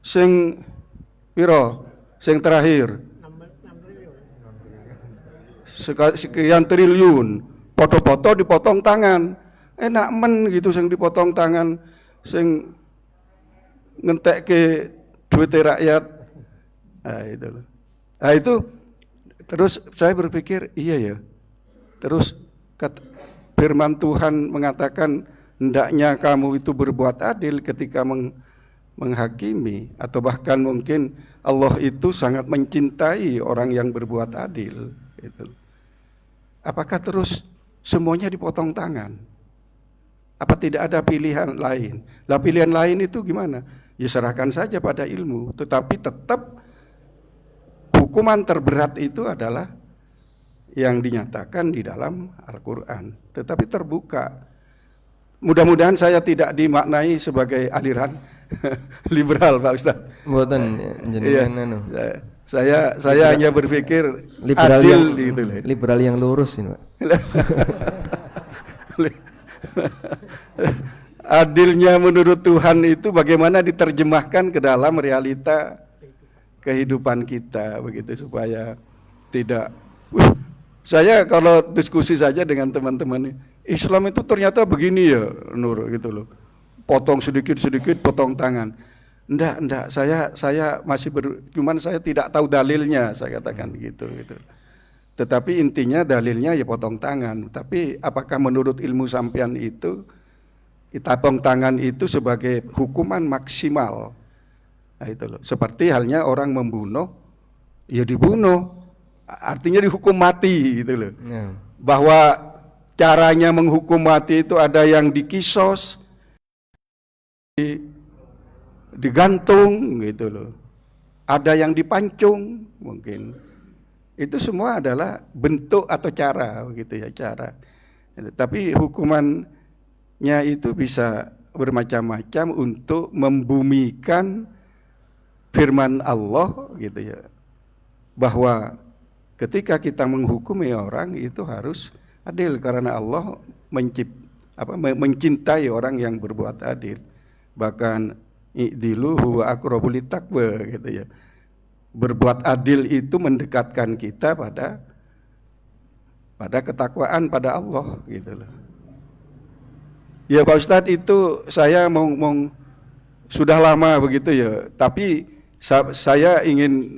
sing piro? Sing terakhir sekian triliun, foto-foto dipotong tangan. Enak men gitu sing dipotong tangan, sing ngentek ke duit rakyat. Nah itu terus saya berpikir iya ya. Terus firman Tuhan mengatakan hendaknya kamu itu berbuat adil ketika menghakimi, atau bahkan mungkin Allah itu sangat mencintai orang yang berbuat adil. Gitu. Apakah terus semuanya dipotong tangan? Apa tidak ada pilihan lain? Lah pilihan lain itu gimana? Ya serahkan saja pada ilmu, tetapi tetap hukuman terberat itu adalah yang dinyatakan di dalam Al-Quran, tetapi terbuka. Mudah-mudahan saya tidak dimaknai sebagai aliran liberal, Pak Ustadz. Buatan jenengan Saya hanya berpikir liberal adil yang, gitu. Liberal yang lurus ini, Pak. Adilnya menurut Tuhan itu bagaimana diterjemahkan ke dalam realita kehidupan kita begitu, supaya tidak saya kalau diskusi saja dengan teman-teman, Islam itu ternyata begini ya Nur gitu loh, potong sedikit-sedikit potong tangan. Enggak, saya masih cuman saya tidak tahu dalilnya, saya katakan gitu. Tetapi intinya dalilnya ya potong tangan. Tapi apakah menurut ilmu sampean itu potong tangan itu sebagai hukuman maksimal? Nah, itu loh. Seperti halnya orang membunuh, ya dibunuh, artinya dihukum mati gitu loh. Ya. Bahwa caranya menghukum mati itu ada yang dikisos, digantung gitu loh, ada yang dipancung mungkin. Itu semua adalah bentuk atau cara begitu ya, cara. Tapi hukumannya itu bisa bermacam-macam untuk membumikan firman Allah gitu ya, bahwa ketika kita menghukumi orang itu harus adil, karena Allah mencintai orang yang berbuat adil. Bahkan i'dilu huwa aqrabu littaqwa gitu ya. Berbuat adil itu mendekatkan kita pada ketakwaan pada Allah gitu loh. Ya Pak Ustadz, itu saya mau sudah lama begitu ya, tapi saya ingin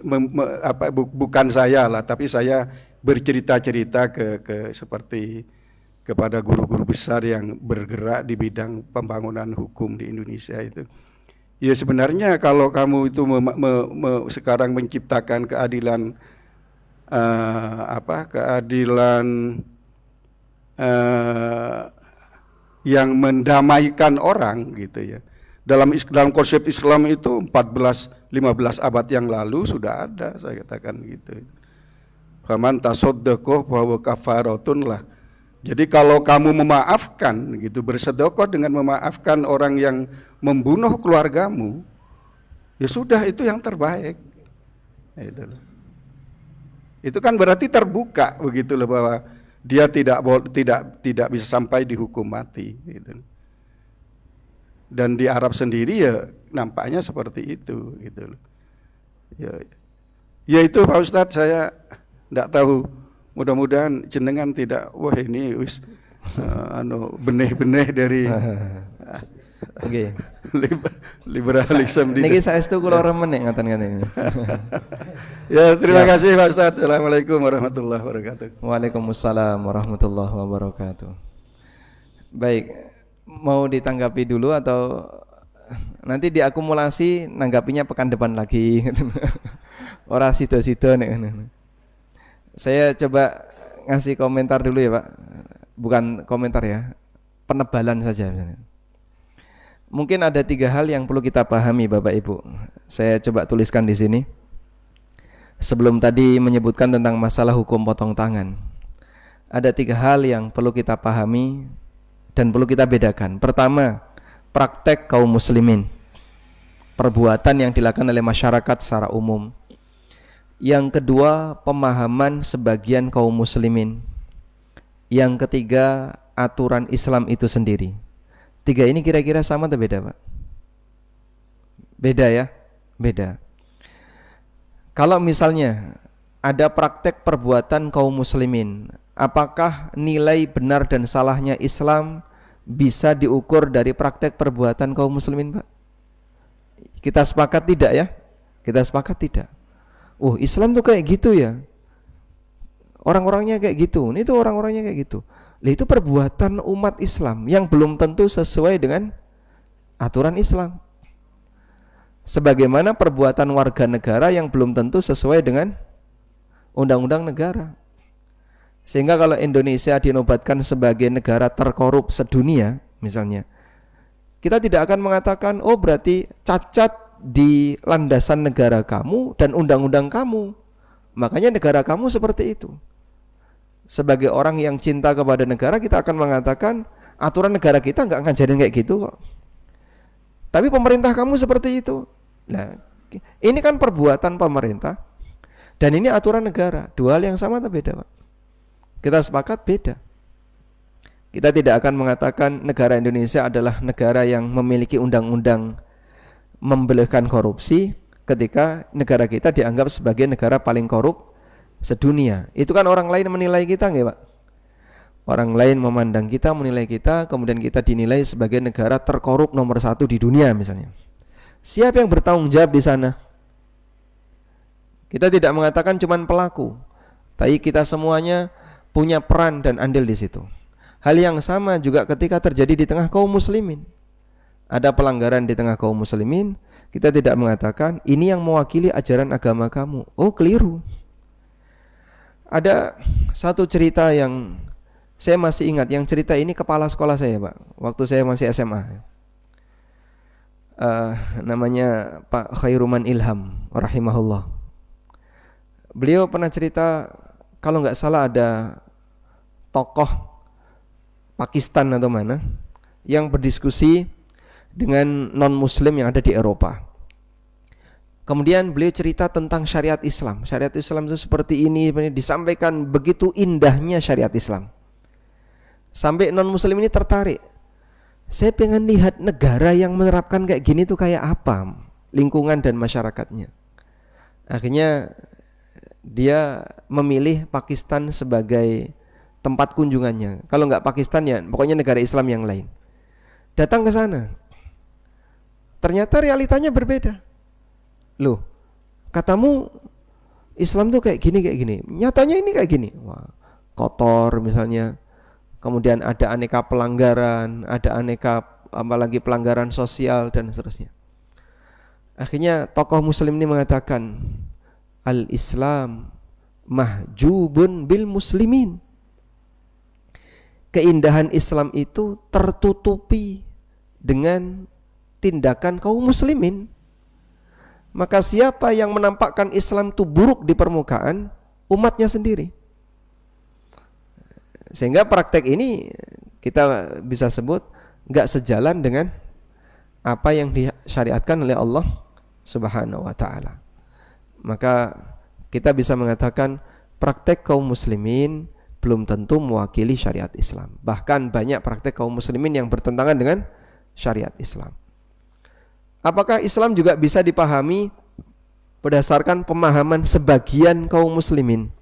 bukan saya lah, tapi saya bercerita-cerita ke seperti kepada guru-guru besar yang bergerak di bidang pembangunan hukum di Indonesia itu. Ya sebenarnya kalau kamu itu sekarang menciptakan keadilan yang mendamaikan orang gitu ya. Dalam konsep Islam itu 14-15 abad yang lalu sudah ada, saya katakan gitu. Faman tasaddaqah bahwa kafaratun lah. Jadi kalau kamu memaafkan gitu, bersedekah dengan memaafkan orang yang membunuh keluargamu, ya sudah, itu yang terbaik. Itu kan berarti terbuka begitu loh, bahwa dia tidak bisa sampai dihukum mati gitu. Dan di Arab sendiri ya nampaknya seperti itu gitu loh. Ya itu Pak Ustadz, saya tidak tahu. Mudah-mudahan jenengan tidak, wah ini wis benih-benih dari Oke. liberalisme di. Niki saestu kula remen nek ngaten-ngaten. Ya, terima kasih Pak Ustadz. Assalamualaikum warahmatullahi wabarakatuh. Waalaikumsalam warahmatullahi wabarakatuh. Baik, mau ditanggapi dulu atau nanti diakumulasi nanggapinya pekan depan lagi? Ora sida-sida nek ngono. Saya coba ngasih komentar dulu ya Pak. Bukan komentar ya, penebalan saja misalnya. Mungkin ada 3 hal yang perlu kita pahami Bapak Ibu. Saya coba tuliskan di sini. Sebelum tadi menyebutkan tentang masalah hukum potong tangan, ada 3 hal yang perlu kita pahami dan perlu kita bedakan. Pertama, praktek kaum muslimin, perbuatan yang dilakukan oleh masyarakat secara umum. Yang kedua, pemahaman sebagian kaum muslimin. Yang ketiga, aturan Islam itu sendiri. 3 ini kira-kira sama atau beda Pak? Beda ya? Beda. Kalau misalnya ada praktek perbuatan kaum muslimin, apakah nilai benar dan salahnya Islam bisa diukur dari praktek perbuatan kaum muslimin Pak? Kita sepakat tidak ya? Kita sepakat tidak. Islam tuh kayak gitu ya, orang-orangnya kayak gitu, ini tuh orang-orangnya kayak gitu. Itu perbuatan umat Islam yang belum tentu sesuai dengan aturan Islam. Sebagaimana perbuatan warga negara yang belum tentu sesuai dengan undang-undang negara. Sehingga kalau Indonesia dinobatkan sebagai negara terkorup sedunia misalnya, kita tidak akan mengatakan berarti cacat di landasan negara kamu dan undang-undang kamu, makanya negara kamu seperti itu. Sebagai orang yang cinta kepada negara, kita akan mengatakan aturan negara kita nggak ngajarin kayak gitu kok. Tapi pemerintah kamu seperti itu. Nah, ini kan perbuatan pemerintah dan ini aturan negara. 2 hal yang sama atau beda Pak? Kita sepakat beda. Kita tidak akan mengatakan negara Indonesia adalah negara yang memiliki undang-undang membolehkan korupsi ketika negara kita dianggap sebagai negara paling korup sedunia. Itu kan orang lain menilai kita nggak Pak? Orang lain memandang kita, menilai kita, kemudian kita dinilai sebagai negara terkorup nomor 1 di dunia misalnya. Siapa yang bertanggung jawab di sana? Kita tidak mengatakan cuman pelaku, tapi kita semuanya punya peran dan andil di situ. Hal yang sama juga ketika terjadi di tengah kaum muslimin. Ada pelanggaran di tengah kaum muslimin, kita tidak mengatakan ini yang mewakili ajaran agama kamu. Keliru. Ada satu cerita yang saya masih ingat, yang cerita ini kepala sekolah saya Pak, waktu saya masih SMA. Namanya Pak Khairuman Ilham rahimahullah. Beliau pernah cerita, kalau nggak salah ada tokoh Pakistan atau mana yang berdiskusi dengan non-muslim yang ada di Eropa. Kemudian beliau cerita tentang syariat Islam. Syariat Islam itu seperti ini, disampaikan begitu indahnya syariat Islam. Sampai non-muslim ini tertarik. Saya pengen lihat negara yang menerapkan kayak gini tuh kayak apa, lingkungan dan masyarakatnya. Akhirnya dia memilih Pakistan sebagai tempat kunjungannya. Kalau nggak Pakistan ya pokoknya negara Islam yang lain. Datang ke sana. Ternyata realitanya berbeda. Loh, katamu Islam tuh kayak gini. Nyatanya ini kayak gini. Wah, kotor misalnya. Kemudian ada aneka pelanggaran, ada aneka apalagi pelanggaran sosial dan seterusnya. Akhirnya tokoh muslim ini mengatakan, Al-Islam mahjubun bil muslimin. Keindahan Islam itu tertutupi dengan tindakan kaum muslimin. Maka siapa yang menampakkan Islam itu buruk di permukaan, umatnya sendiri. Sehingga praktek ini kita bisa sebut enggak sejalan dengan apa yang disyariatkan oleh Allah Subhanahu wa taala. Maka kita bisa mengatakan praktek kaum muslimin belum tentu mewakili syariat Islam. Bahkan banyak praktek kaum muslimin yang bertentangan dengan syariat Islam. Apakah Islam juga bisa dipahami berdasarkan pemahaman sebagian kaum muslimin?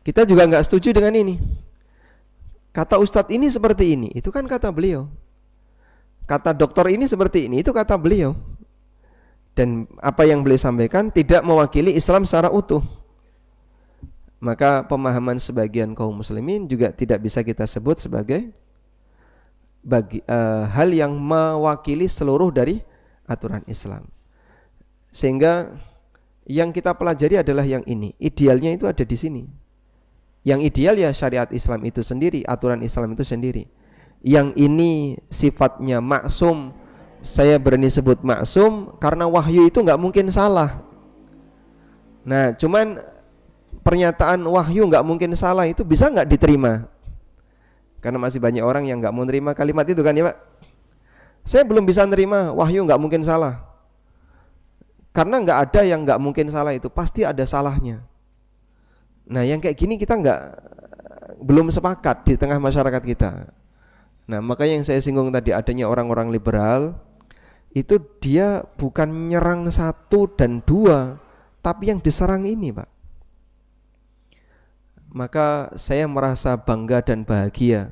Kita juga nggak setuju dengan ini. Kata ustadz ini seperti ini, itu kan kata beliau. Kata dokter ini seperti ini, itu kata beliau. Dan apa yang beliau sampaikan tidak mewakili Islam secara utuh. Maka pemahaman sebagian kaum muslimin juga tidak bisa kita sebut sebagai hal yang mewakili seluruh dari aturan Islam. Sehingga yang kita pelajari adalah yang ini. Idealnya itu ada di sini. Yang ideal ya syariat Islam itu sendiri, aturan Islam itu sendiri. Yang ini sifatnya maksum, saya berani sebut maksum karena wahyu itu nggak mungkin salah. Nah, cuman pernyataan wahyu nggak mungkin salah itu bisa nggak diterima? Karena masih banyak orang yang nggak mau nerima kalimat itu kan ya Pak. Saya belum bisa nerima wahyu nggak mungkin salah. Karena nggak ada yang nggak mungkin salah itu, pasti ada salahnya. Nah, yang kayak gini kita belum sepakat di tengah masyarakat kita. Nah, makanya yang saya singgung tadi adanya orang-orang liberal itu dia bukan nyerang 1 dan 2, tapi yang diserang ini, Pak. Maka saya merasa bangga dan bahagia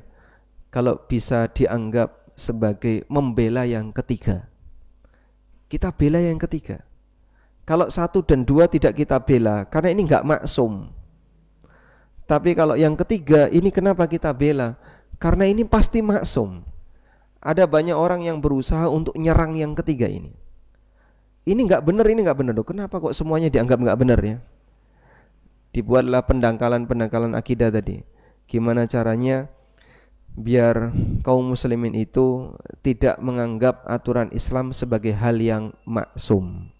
kalau bisa dianggap sebagai membela yang ketiga. Kita bela yang ketiga. Kalau 1 dan 2 tidak kita bela, karena ini enggak maksum. Tapi kalau yang ketiga ini kenapa kita bela? Karena ini pasti maksum. Ada banyak orang yang berusaha untuk nyerang yang ketiga ini. Ini enggak benar, ini enggak benar. Kenapa kok semuanya dianggap enggak benar ya? Dibuatlah pendangkalan akidah tadi. Gimana caranya biar kaum muslimin itu tidak menganggap aturan Islam sebagai hal yang maksum.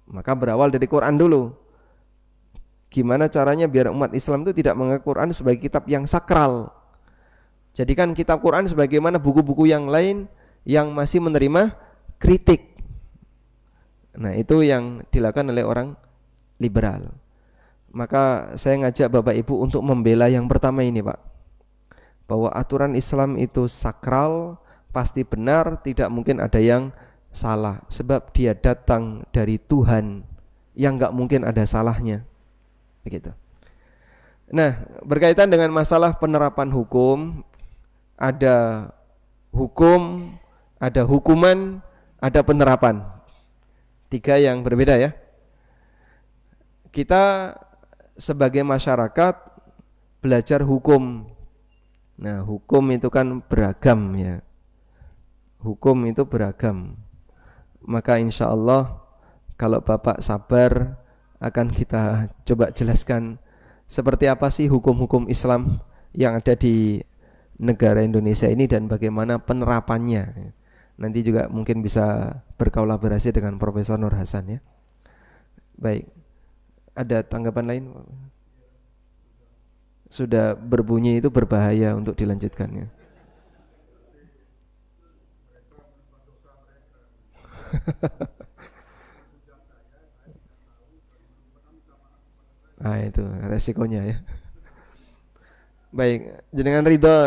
Maka berawal dari Quran dulu. Gimana caranya biar umat Islam itu tidak menganggap Quran sebagai kitab yang sakral. Jadikan kitab Quran sebagaimana buku-buku yang lain yang masih menerima kritik. Nah, itu yang dilakukan oleh orang liberal. Maka saya ngajak Bapak Ibu untuk membela yang pertama ini, Pak. Bahwa aturan Islam itu sakral, pasti benar, tidak mungkin ada yang salah. Sebab dia datang dari Tuhan yang gak mungkin ada salahnya. Begitu. Nah, berkaitan dengan masalah penerapan hukum, ada hukum, ada hukuman, ada penerapan. 3 yang berbeda ya. Kita sebagai masyarakat belajar hukum. Nah, hukum itu kan beragam ya. Hukum itu beragam. Maka insya Allah kalau Bapak sabar akan kita coba jelaskan seperti apa sih hukum-hukum Islam yang ada di negara Indonesia ini dan bagaimana penerapannya. Nanti juga mungkin bisa berkolaborasi dengan Profesor Nur Hasan ya. Baik, ada tanggapan lain? Sudah berbunyi itu berbahaya untuk dilanjutkannya. Nah, itu resikonya ya. Baik, jenengan ridho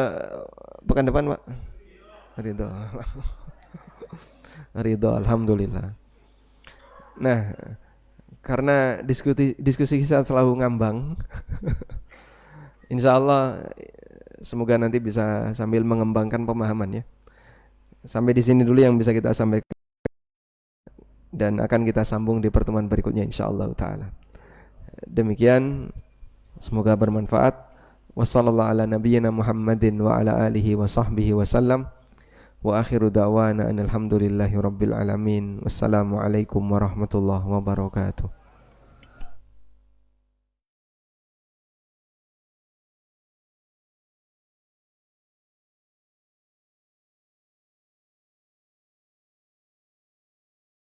pekan depan, Pak? Ridho. Ridho, alhamdulillah. Nah, karena diskusi kita selalu ngambang. Insya Allah semoga nanti bisa sambil mengembangkan pemahaman ya. Sampai di sini dulu yang bisa kita sampaikan dan akan kita sambung di pertemuan berikutnya insyaallah taala. Demikian, semoga bermanfaat. Wassallallahu ala nabiyyina Muhammadin wa ala alihi wa sahbihi wasallam. Wa akhiru da'wana alhamdulillahi rabbil alamin. Wassalamualaikum warahmatullahi wabarakatuh.